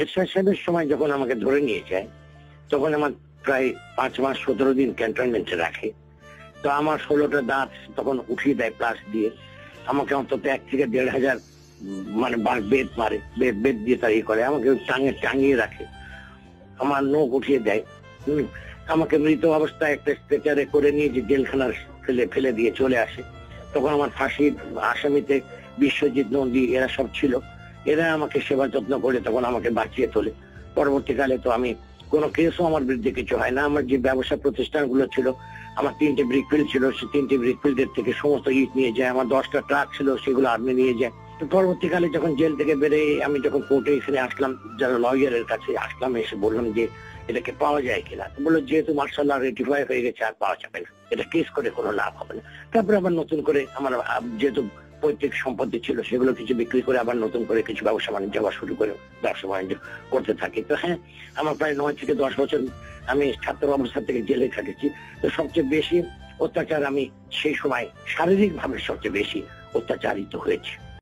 এরশাদ সাহেবের সময় যখন আমাকে ধরে নিয়ে যায়, তখন আমার প্রায় 5 মাস 17 দিন ক্যান্টনমেন্টে রাখে। তো আমার 16টা দাঁত তখন উঠিয়ে দেয় প্লাস দিয়ে, আমাকে অন্তত 1 থেকে 1,500 মানে বেদ মারে, বেদ দিয়ে তার করে, আমাকে টাঙিয়ে রাখে, আমার নখ উঠিয়ে দেয়। আমাকে মৃত অবস্থায় একটা স্ট্রেচারে করে নিয়ে যে জেলখানার ফেলে দিয়ে চলে আসে। তখন আমার ফাঁসির আসামিতে বিশ্বজিৎ নন্দী এরা সব ছিল, এরা আমাকে সেবা যত্ন করে তখন আমাকে বাঁচিয়ে তোলে। পরবর্তীকালে তো আমি কোনো কেসও আমার বিরুদ্ধে কিছু হয় না। আমার যে ব্যবসা প্রতিষ্ঠানগুলো ছিল, আমার 3টে ব্রিকফিল্ড ছিল, সেই 3টে ব্রিকফিল্ডের থেকে সমস্ত ইট নিয়ে যায়। আমার 10টা ট্রাক ছিল, সেগুলো আর্মি নিয়ে যায়। তো পরবর্তীকালে যখন জেল থেকে বেরিয়ে আমি যখন কোর্টে এখানে আসলাম, যারা লয়ারের কাছে আসলাম, এসে বললাম যে এটাকে পাওয়া যায় কিনা। বললো যেহেতু মার্শাল্লাহ রেটিফাই হয়ে গেছে আর পাওয়া যাবে না, এটা কেস করে কোনো লাভ হবে না। তারপরে আবার নতুন করে আমার যেহেতু পৈতৃক সম্পত্তি ছিল, সেগুলো কিছু বিক্রি করে আবার নতুন করে কিছু ব্যবসা বাণিজ্য আবার শুরু করে ব্যবসা বাণিজ্য করতে থাকি। তো হ্যাঁ, আমার প্রায় 9 থেকে 10 বছর আমি ছাত্র অবস্থা থেকে জেলে কাটিয়েছি। তো সবচেয়ে বেশি অত্যাচার আমি সেই সময় শারীরিক ভাবে সবচেয়ে বেশি অত্যাচারিত হয়েছি।